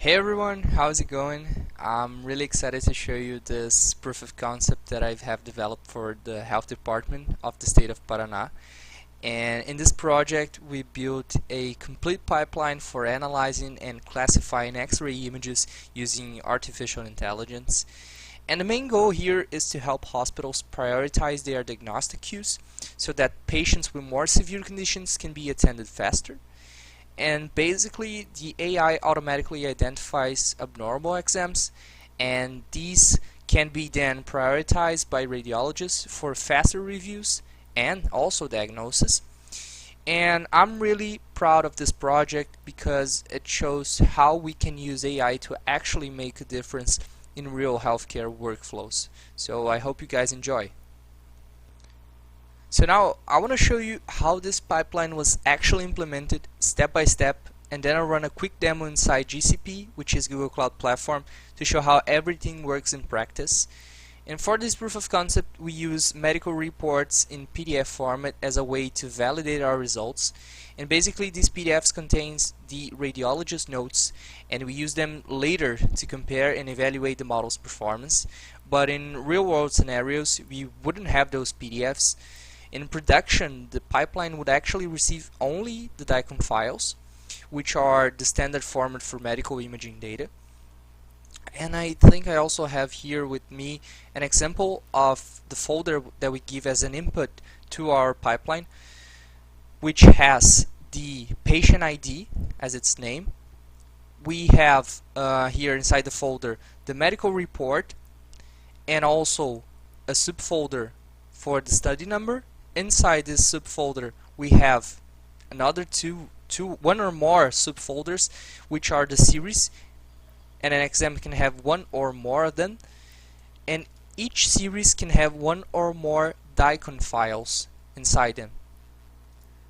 Hey everyone, how's it going? I'm really excited to show you this proof of concept that I have developed for the health department of the state of Paraná. And in this project, we built a complete pipeline for analyzing and classifying X-ray images using artificial intelligence. And the main goal here is to help hospitals prioritize their diagnostic use so that patients with more severe conditions can be attended faster. And basically the AI automatically identifies abnormal exams, and these can be then prioritized by radiologists for faster reviews and also diagnosis. And I'm really proud of this project because it shows how we can use AI to actually make a difference in real healthcare workflows. So I hope you guys enjoy. So now I want to show you how this pipeline was actually implemented step by step, and then I'll run a quick demo inside GCP, which is Google Cloud Platform, to show how everything works in practice. And for this proof of concept, we use medical reports in PDF format as a way to validate our results. And basically these PDFs contains the radiologist notes, and we use them later to compare and evaluate the model's performance. But in real-world scenarios, we wouldn't have those PDFs. In production, the pipeline would actually receive only the DICOM files, which are the standard format for medical imaging data. And I think I also have here with me an example of the folder that we give as an input to our pipeline, which has the patient ID as its name. We have here inside the folder the medical report and also a subfolder for the study number. Inside this subfolder we have another one or more subfolders, which are the series, and an exam can have one or more of them, and each series can have one or more DICOM files inside them.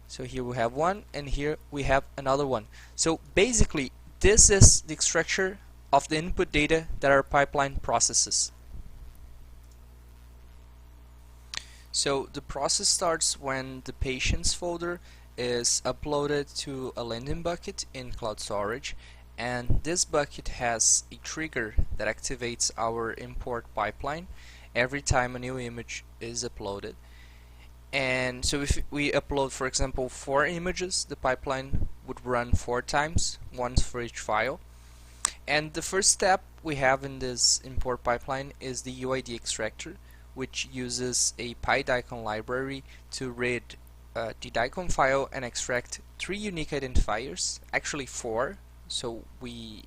So here we have one, and here we have another one. So basically this is the structure of the input data that our pipeline processes. So the process starts when the patients folder is uploaded to a landing bucket in cloud storage, and this bucket has a trigger that activates our import pipeline every time a new image is uploaded. And so if we upload, for example, 4 images, the pipeline would run 4 times, once for each file. And the first step we have in this import pipeline is the UID extractor, which uses a Pydicom library to read the DICOM file and extract 3 unique identifiers, actually 4. So we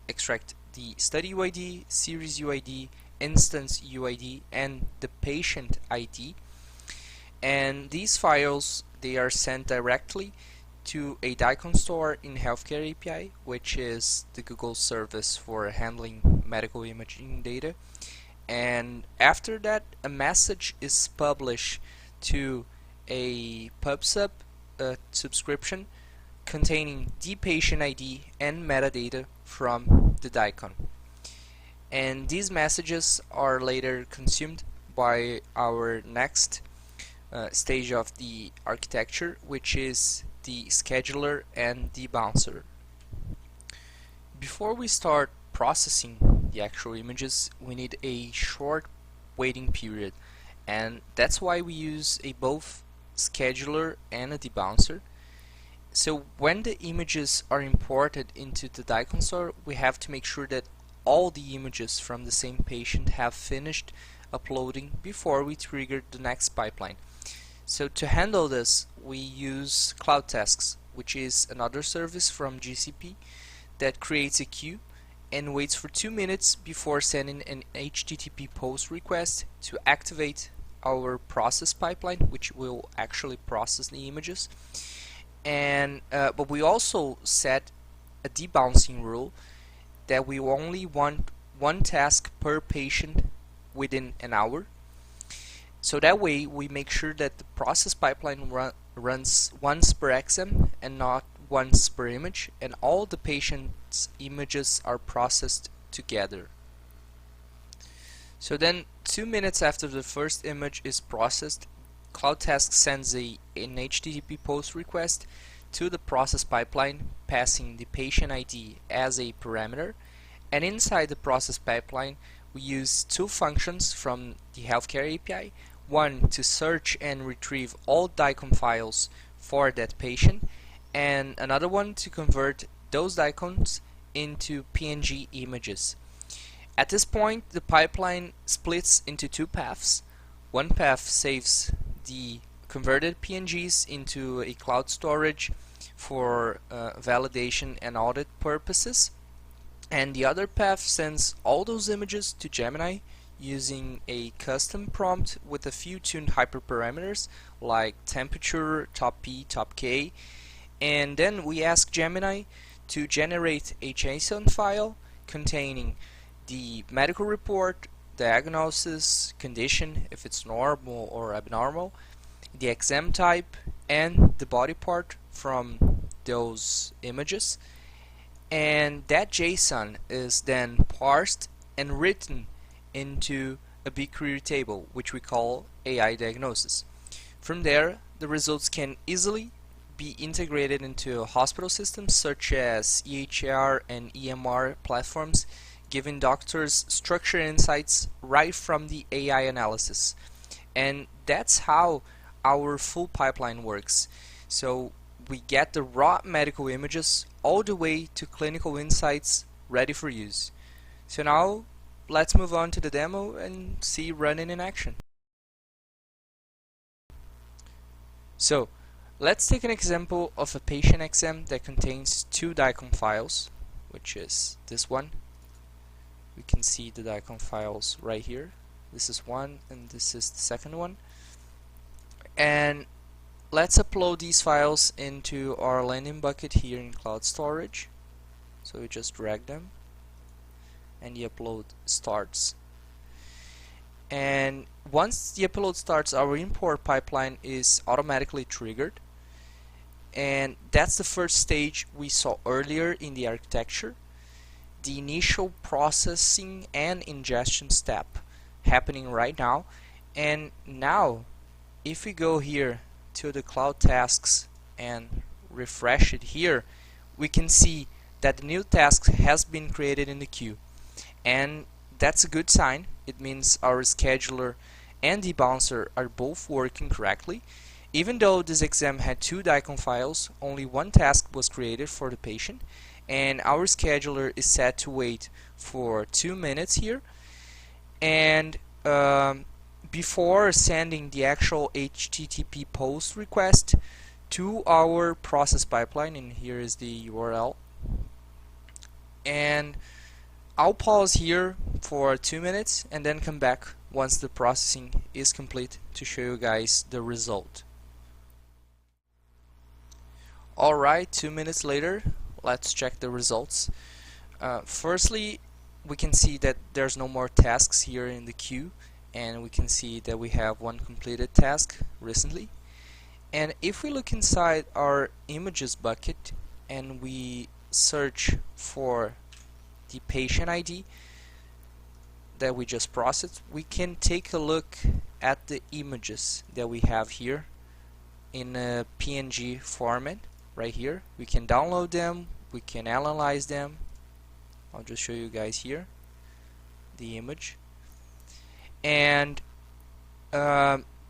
extract the study UID, series UID, instance UID, and the patient ID. And these files, they are sent directly to a DICOM store in Healthcare API, which is the Google service for handling medical imaging data. And after that, a message is published to a PubSub subscription containing the patient ID and metadata from the DICOM. And these messages are later consumed by our next stage of the architecture, which is the scheduler and the bouncer. Before we start processing the actual images, we need a short waiting period, and that's why we use a both scheduler and a debouncer. So when the images are imported into the DICOM store, we have to make sure that all the images from the same patient have finished uploading before we trigger the next pipeline. So to handle this, we use Cloud Tasks, which is another service from GCP that creates a queue and waits for 2 minutes before sending an HTTP post request to activate our process pipeline, which will actually process the images. And but we also set a debouncing rule that we only want 1 task per patient within an hour. So that way we make sure that the process pipeline runs once per exam and not once per image, and all the patient's images are processed together. So then 2 minutes after the first image is processed, Cloud Task sends an HTTP post request to the process pipeline, passing the patient ID as a parameter, and inside the process pipeline we use two functions from the healthcare API, one to search and retrieve all DICOM files for that patient, and another one to convert those DICOMs into PNG images. At this point, the pipeline splits into two paths. One path saves the converted PNGs into a cloud storage for validation and audit purposes, and the other path sends all those images to Gemini using a custom prompt with a few tuned hyperparameters like temperature, top P, top K, and then we ask Gemini to generate a JSON file containing the medical report, diagnosis, condition if it's normal or abnormal, the exam type, and the body part from those images. And that JSON is then parsed and written into a BigQuery table, which we call AI diagnosis. From there, the results can easily be integrated into hospital systems such as EHR and EMR platforms, giving doctors structured insights right from the AI analysis. And that's how our full pipeline works. So we get the raw medical images all the way to clinical insights ready for use. So now let's move on to the demo and see running in action. So let's take an example of a patient exam that contains two DICOM files, which is this one. We can see the DICOM files right here. This is one and this is the second one. And let's upload these files into our landing bucket here in cloud storage. So we just drag them and the upload starts. And once the upload starts, our import pipeline is automatically triggered. And that's the first stage we saw earlier in the architecture. The initial processing and ingestion step happening right now. And now if we go here to the cloud tasks and refresh it here, we can see that the new task has been created in the queue, and that's a good sign. It means our scheduler and the bouncer are both working correctly. Even though this exam had two DICOM files, only one task was created for the patient, and our scheduler is set to wait for 2 minutes here. And before sending the actual HTTP post request to our process pipeline, and here is the URL, and I'll pause here for 2 minutes and then come back once the processing is complete to show you guys the result. Alright, 2 minutes later, let's check the results. Firstly, we can see that there's no more tasks here in the queue, and we can see that we have one completed task recently. And if we look inside our images bucket and we search for the patient ID that we just processed, we can take a look at the images that we have here in a PNG format right here. We can download them, we can analyze them. I'll just show you guys here the image. And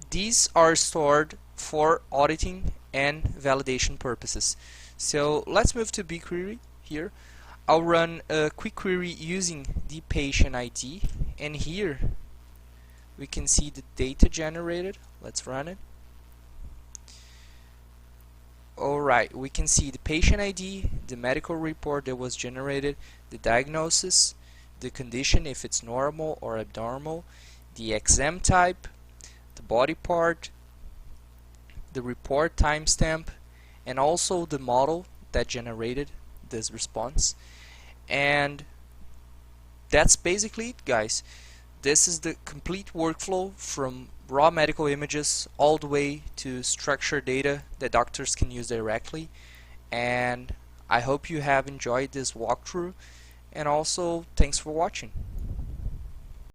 these are stored for auditing and validation purposes. So let's move to BigQuery here. I'll run a quick query using the patient ID, and here we can see the data generated. Let's run it. Alright, we can see the patient ID, the medical report that was generated, the diagnosis, the condition if it's normal or abnormal, the exam type, the body part, the report timestamp, and also the model that generated this response. And that's basically it, guys. This is the complete workflow from raw medical images all the way to structured data that doctors can use directly. And I hope you have enjoyed this walkthrough, and also thanks for watching.